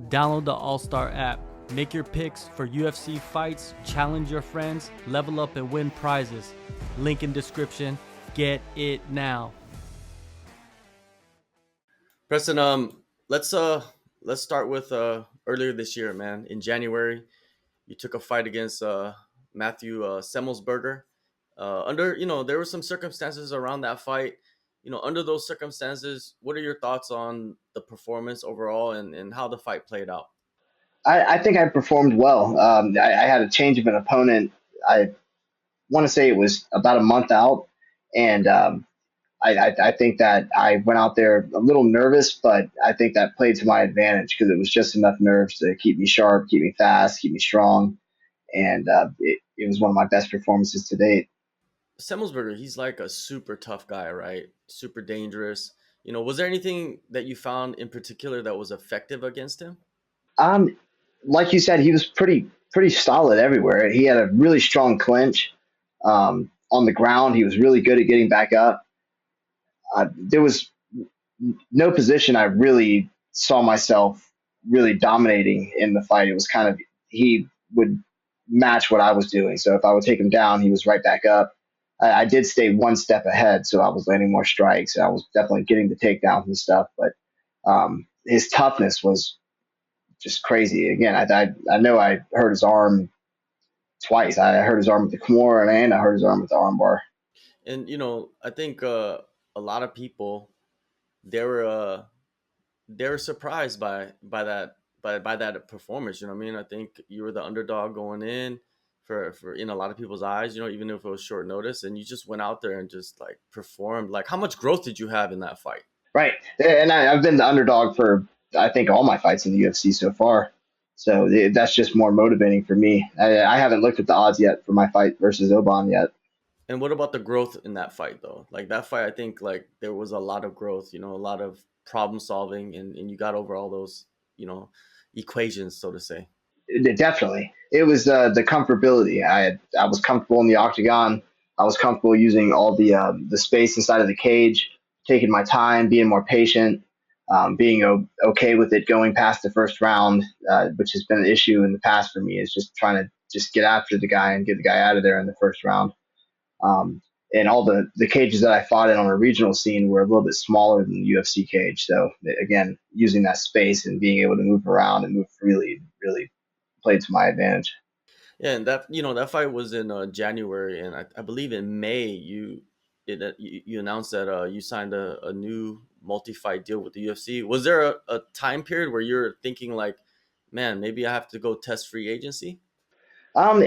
Download the AllStar app. Make your picks for UFC fights, challenge your friends, level up and win prizes. Link in description. Get it now. Preston, let's start with earlier this year, man. In January, you took a fight against Matthew Semelsberger. There were some circumstances around that fight. Under those circumstances, what are your thoughts on the performance overall and how the fight played out? I think I performed well. I had a change of an opponent. I want to say it was about a month out, and I think that I went out there a little nervous, but I think that played to my advantage because it was just enough nerves to keep me sharp, keep me fast, keep me strong, and it was one of my best performances to date. Semelsberger, he's like a super tough guy, right? Super dangerous. Was there anything that you found in particular that was effective against him? Um, like you said, he was pretty solid everywhere. He had a really strong clinch. On the ground, he was really good at getting back up. There was no position I really saw myself really dominating in the fight. It was kind of he would match what I was doing. So if I would take him down, he was right back up. I did stay one step ahead, so I was landing more strikes. I was definitely getting the takedowns and stuff, but his toughness was just crazy. Again, I know I hurt his arm twice. I hurt his arm with the Kimura and I hurt his arm with the armbar. And I think a lot of people they were uh, they were surprised by that performance. You know what I mean? I think you were the underdog going in for in a lot of people's eyes. Even if it was short notice, and you just went out there and just like performed. Like, how much growth did you have in that fight? Right. And I've been the underdog for, I think, all my fights in the UFC so far. So that's just more motivating for me. I haven't looked at the odds yet for my fight versus Oban yet. And what about the growth in that fight though? Like that fight, I think like there was a lot of growth. A lot of problem solving, and you got over all those you know equations, so to say. Definitely. It was the comfortability. I was comfortable in the octagon. I was comfortable using all the space inside of the cage, taking my time, being more patient, being okay with it going past the first round, which has been an issue in the past for me. Is just trying to just get after the guy and get the guy out of there in the first round. Um, and all the cages that I fought in on a regional scene were a little bit smaller than the UFC cage. So again, using that space and being able to move around and move freely really played to my advantage. Yeah, and that fight was in January, and I believe in May you announced that you signed a new multi-fight deal with the UFC. Was there a time period where you're thinking like, man, maybe I have to go test free agency? Um,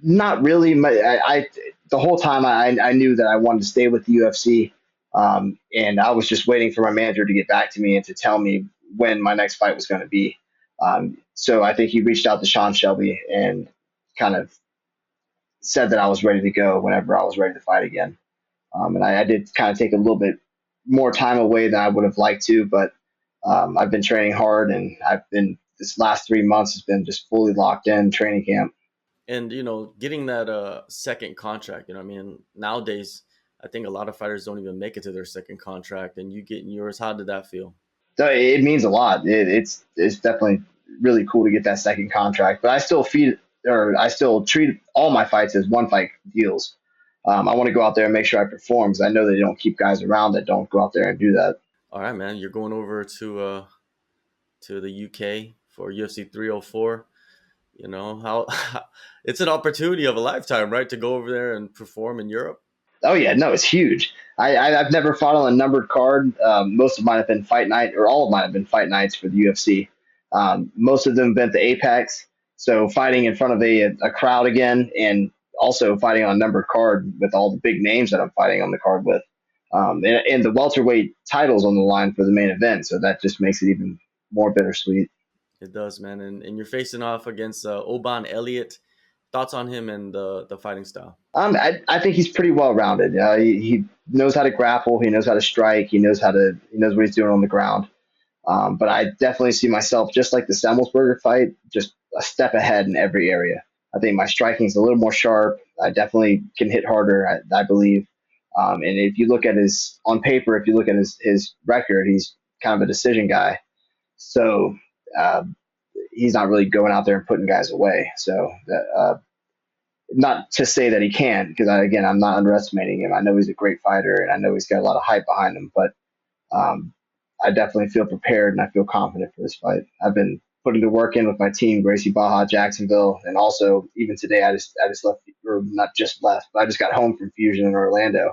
Not really. I the whole time I knew that I wanted to stay with the UFC, and I was just waiting for my manager to get back to me and to tell me when my next fight was going to be. So I think he reached out to Sean Shelby and kind of said that I was ready to go whenever I was ready to fight again. And I did kind of take a little bit more time away than I would have liked to, but I've been training hard, and I've been this last 3 months has been just fully locked in training camp. And getting that second contract. I mean, nowadays I think a lot of fighters don't even make it to their second contract, and you getting yours. How did that feel? So it means a lot. It's definitely really cool to get that second contract, but I still treat all my fights as one fight deals. I want to go out there and make sure I perform because I know they don't keep guys around that don't go out there and do that. All right, man, you're going over to the UK for UFC 304. How it's an opportunity of a lifetime, right, to go over there and perform in Europe. Oh yeah, no, it's huge. I've never fought on a numbered card. Most of mine have been fight night, or all of mine have been fight nights for the UFC. Most of them have been at the Apex, so fighting in front of a crowd again, and also fighting on a numbered card with all the big names that I'm fighting on the card with. And the welterweight titles on the line for the main event, so that just makes it even more bittersweet. It does, man. And you're facing off against Oban Elliott. Thoughts on him and the fighting style? I think he's pretty well rounded. He knows how to grapple. He knows how to strike. He knows what he's doing on the ground. But I definitely see myself just like the Semelsberger fight, just a step ahead in every area. I think my striking is a little more sharp. I definitely can hit harder, I believe. And if you look at if you look at his record, he's kind of a decision guy. So uh, he's not really going out there and putting guys away. So not to say that he can't, because again, I'm not underestimating him. I know he's a great fighter, and I know he's got a lot of hype behind him. But um, I definitely feel prepared and I feel confident for this fight. I've been putting the work in with my team, Gracie Baja, Jacksonville, and also even today I just left, or not just left, but I just got home from Fusion in Orlando,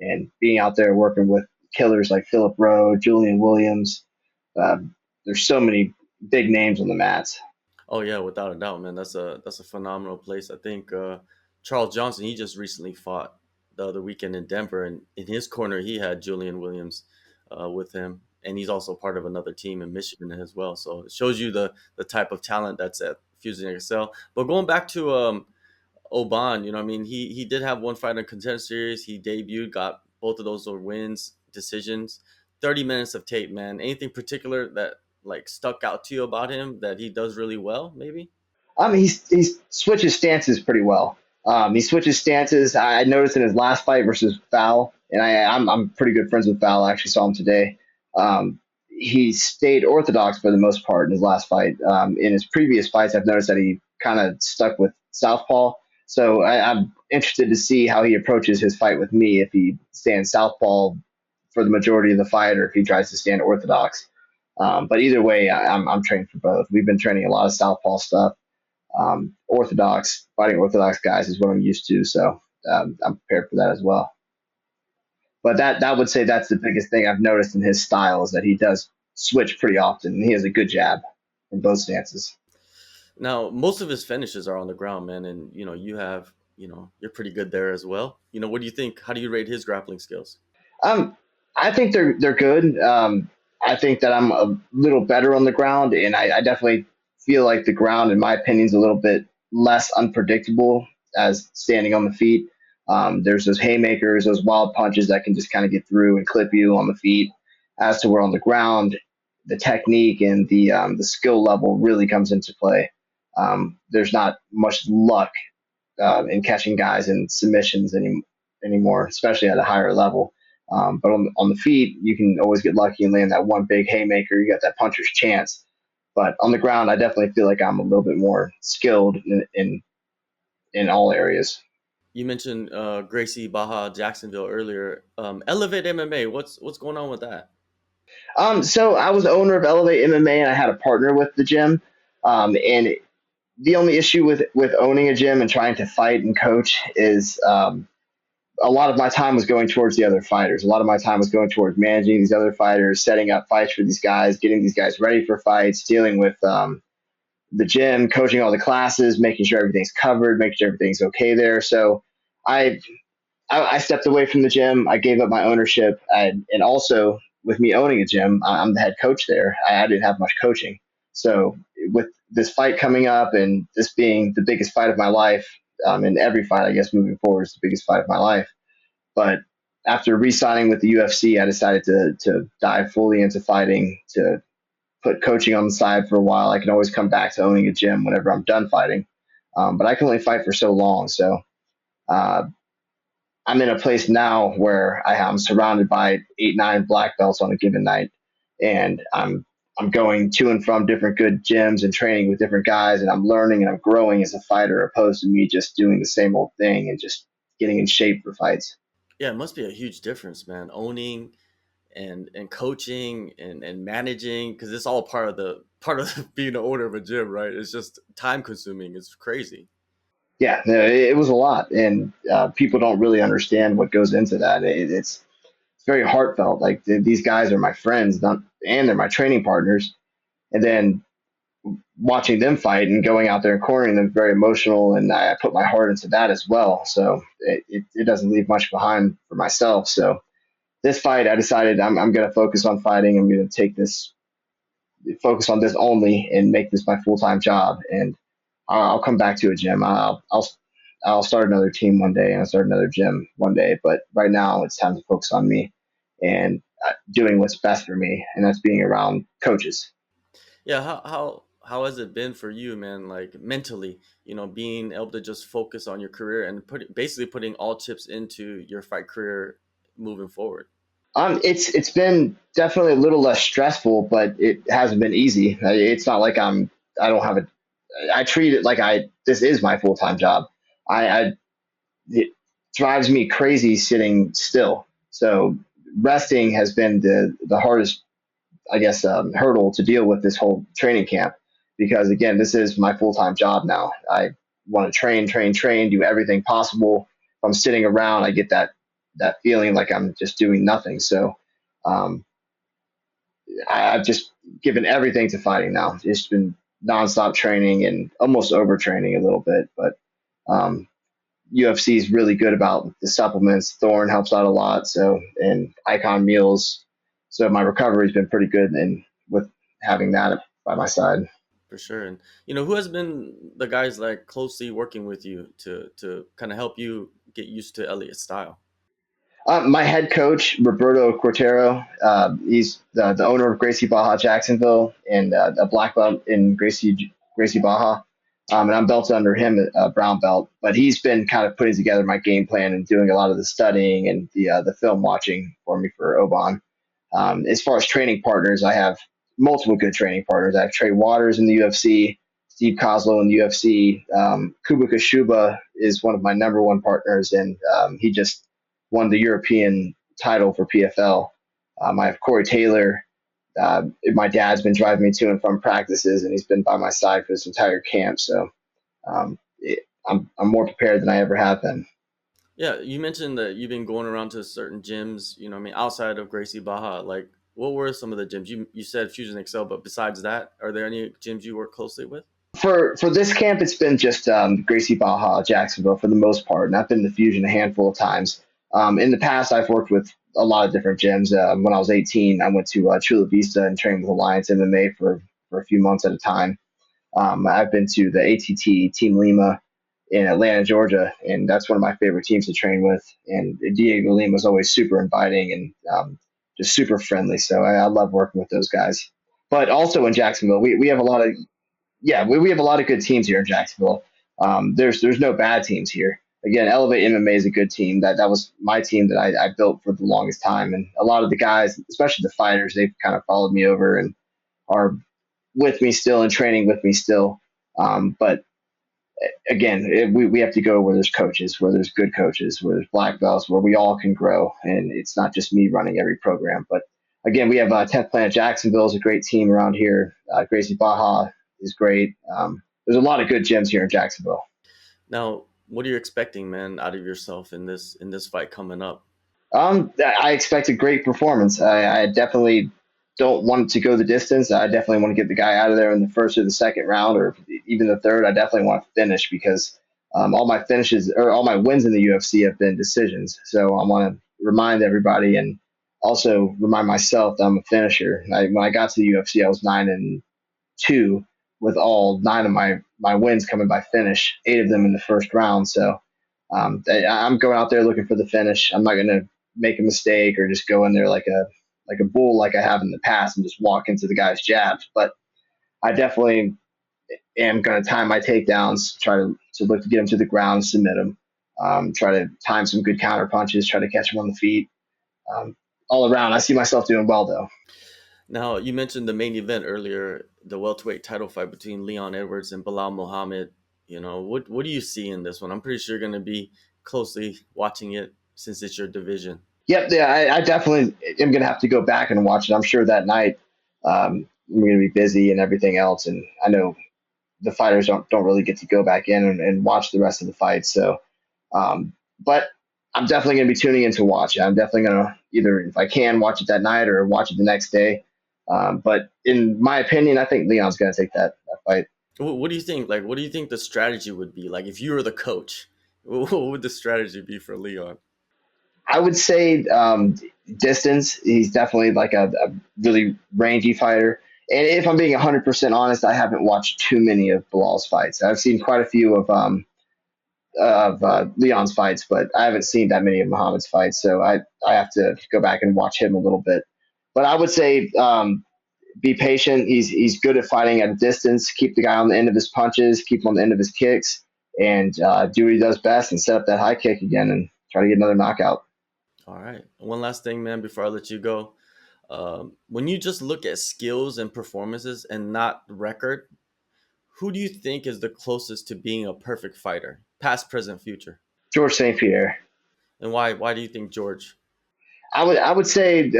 and being out there working with killers like Philip Rowe, Julian Williams. There's so many big names on the mats. Oh yeah, without a doubt, man. That's a phenomenal place. I think Charles Johnson, he just recently fought the other weekend in Denver, and in his corner he had Julian Williams with him, and he's also part of another team in Michigan as well. So it shows you the type of talent that's at Fusion X-Cel. But going back to Oban, I mean, he did have one fight in Contender Series. He debuted, got both of those were wins, decisions. 30 minutes of tape, man. Anything particular that like stuck out to you about him that he does really well, maybe? He switches stances pretty well. He switches stances. I noticed in his last fight versus Val, and I'm pretty good friends with Val. I actually saw him today. He stayed orthodox for the most part in his last fight. In his previous fights, I've noticed that he kind of stuck with southpaw. So I'm interested to see how he approaches his fight with me, if he stands southpaw for the majority of the fight or if he tries to stand orthodox. But either way, I'm trained for both. We've been training a lot of southpaw stuff. Orthodox, fighting orthodox guys is what I'm used to, so I'm prepared for that as well. But that would say that's the biggest thing I've noticed in his style, is that he does switch pretty often, and he has a good jab from both stances. Now, most of his finishes are on the ground, man, and you're pretty good there as well. What do you think? How do you rate his grappling skills? Um, I think they're good. I think that I'm a little better on the ground, and I definitely feel like the ground, in my opinion, is a little bit less unpredictable as standing on the feet. There's those haymakers, those wild punches that can just kind of get through and clip you on the feet. As to where on the ground, the technique and the skill level really comes into play. There's not much luck in catching guys in submissions anymore, especially at a higher level. But on the feet, you can always get lucky and land that one big haymaker. You got that puncher's chance. But on the ground, I definitely feel like I'm a little bit more skilled in all areas. You mentioned Gracie Baja Jacksonville earlier. Elevate MMA, what's going on with that? So I was the owner of Elevate MMA, and I had a partner with the gym. And the only issue with owning a gym and trying to fight and coach is a lot of my time was going towards the other fighters. A lot of my time was going towards managing these other fighters, setting up fights for these guys, getting these guys ready for fights, dealing with the gym, coaching all the classes, making sure everything's covered, making sure everything's okay there. So I I stepped away from the gym. I gave up my ownership, and also with me owning a gym, I'm the head coach there. I didn't have much coaching, so with this fight coming up and this being the biggest fight of my life, and every fight I guess moving forward is the biggest fight of my life. But after re-signing with the UFC, I decided to dive fully into fighting, to put coaching on the side for a while. I can always come back to owning a gym whenever I'm done fighting, but I can only fight for so long. So uh, I'm in a place now where I'm surrounded by 8, 9 black belts on a given night, and I'm going to and from different good gyms and training with different guys, and I'm learning and I'm growing as a fighter, opposed to me just doing the same old thing and just getting in shape for fights. Yeah, it must be a huge difference, man. Owning and coaching and managing, because it's all part of being the owner of a gym, right? It's just time consuming. It's crazy. Yeah, no, it was a lot, and people don't really understand what goes into that. It's very heartfelt. Like these guys are my friends, not and they're my training partners, and then watching them fight and going out there and cornering them is very emotional, and I put my heart into that as well. So it doesn't leave much behind for myself. So this fight, I decided I'm going to focus on fighting. I'm going to take this, focus on this only, and make this my full time job. And I'll come back to a gym. I'll start another team one day and I'll start another gym one day. But right now, it's time to focus on me and doing what's best for me, and that's being around coaches. Yeah, how has it been for you, man? Like mentally, being able to just focus on your career and basically putting all chips into your fight career moving forward. It's been definitely a little less stressful, but it hasn't been easy. It's not like I don't have a I treat it like I this is my full time job. I it drives me crazy sitting still. So resting has been the hardest, I guess, hurdle to deal with this whole training camp because again, this is my full time job now. I want to train, train, train, do everything possible. If I'm sitting around, I get that feeling like I'm just doing nothing. So um, I've just given everything to fighting now. It's been nonstop training and almost overtraining a little bit, but um, UFC is really good about the supplements. Thorne helps out a lot, so and Icon meals. So my recovery's been pretty good, and with having that by my side. For sure. And who has been the guys like closely working with you to kind of help you get used to Elliott's style? My head coach Roberto Cortero, he's the owner of Gracie Baja Jacksonville and a black belt in Gracie Baja. And I'm belted under him, a brown belt. But he's been kind of putting together my game plan and doing a lot of the studying and the film watching for me for Oban. As far as training partners, I have multiple good training partners. I have Trey Waters in the UFC, Steve Kozlow in the UFC. Kuba Kashuba is one of my number one partners, and he just won the European title for PFL. I have Corey Taylor. My dad's been driving me to and from practices, and he's been by my side for this entire camp. So I'm more prepared than I ever have been. Yeah, you mentioned that you've been going around to certain gyms, I mean, outside of Gracie Baja. Like, what were some of the gyms? You said Fusion X-Cel, but besides that, are there any gyms you work closely with? For this camp, it's been just Gracie Baja, Jacksonville for the most part, and I've been to Fusion a handful of times. In the past, I've worked with a lot of different gyms. When I was 18, I went to Chula Vista and trained with Alliance MMA for a few months at a time. I've been to the ATT Team Lima in Atlanta, Georgia, and that's one of my favorite teams to train with. And Diego Lima is always super inviting and just super friendly. So I love working with those guys. But also in Jacksonville, we have a lot of we have a lot of good teams here in Jacksonville. There's no bad teams here. Again, Elevate MMA is a good team. That was my team that I built for the longest time, and a lot of the guys, especially the fighters, they've kind of followed me over and are with me still and training with me still. But again, we have to go where there's coaches, where there's good coaches, where there's black belts, where we all can grow, and it's not just me running every program. But again, we have 10th Planet Jacksonville is a great team around here. Gracie Baja is great. There's a lot of good gyms here in Jacksonville. Now, what are you expecting, man, out of yourself in this fight coming up? I expect a great performance. I definitely don't want to go the distance. I definitely want to get the guy out of there in the first or the second round, or even the third. I definitely want to finish because all my finishes or all my wins in the UFC have been decisions. So I want to remind everybody and also remind myself that I'm a finisher. When I got to the UFC, I was 9-2 with all nine of my wins coming by finish, 8 of them in the first round. So I'm going out there looking for the finish. I'm not going to make a mistake or just go in there like a bull like I have in the past and just walk into the guy's jabs. But I definitely am going to time my takedowns, try to look to get him to the ground, submit him, try to time some good counter punches, try to catch him on the feet. All around, I see myself doing well though. Now, you mentioned the main event earlier, the welterweight title fight between Leon Edwards and Bilal Muhammad. What do you see in this one? I'm pretty sure you're going to be closely watching it since it's your division. Yep, yeah, I definitely am going to have to go back and watch it. I'm sure that night I'm going to be busy and everything else, and I know the fighters don't really get to go back in and watch the rest of the fight. So, but I'm definitely going to be tuning in to watch it. I'm definitely going to either, if I can, watch it that night or watch it the next day. But in my opinion, I think Leon's going to take that fight. What do you think? Like, what do you think the strategy would be? Like, if you were the coach, what would the strategy be for Leon? I would say distance. He's definitely like a really rangy fighter. And if I'm being 100% honest, I haven't watched too many of Bilal's fights. I've seen quite a few of Leon's fights, but I haven't seen that many of Muhammad's fights. So I have to go back and watch him a little bit. But I would say be patient. He's good at fighting at a distance. Keep the guy on the end of his punches. Keep him on the end of his kicks, and do what he does best and set up that high kick again and try to get another knockout. All right. One last thing, man, before I let you go. When you just look at skills and performances and not record, who do you think is the closest to being a perfect fighter, past, present, future? George St Pierre. And why? Why do you think George? I would say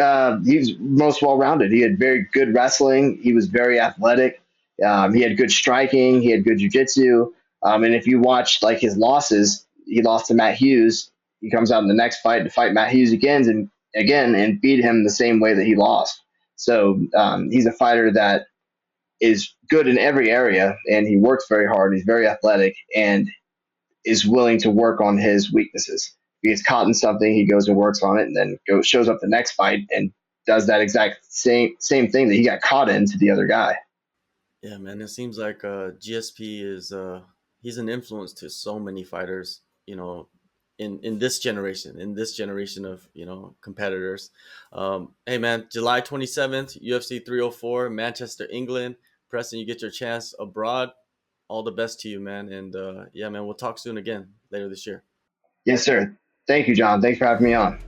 he's most well rounded. He had very good wrestling. He was very athletic. He had good striking. He had good jujitsu. And if you watch like his losses, he lost to Matt Hughes. He comes out in the next fight to fight Matt Hughes again and beat him the same way that he lost. So he's a fighter that is good in every area, and he works very hard. He's very athletic, and is willing to work on his weaknesses. If he gets caught in something, he goes and works on it, and then shows up the next fight and does that exact same thing that he got caught in to the other guy. Yeah, man, it seems like GSP is he's an influence to so many fighters, in this generation of, competitors. Hey man, July 27th, UFC 304, Manchester, England. Preston, you get your chance abroad. All the best to you, man. And yeah, man, we'll talk soon again later this year. Yes, sir. Thank you, John. Thanks for having me on.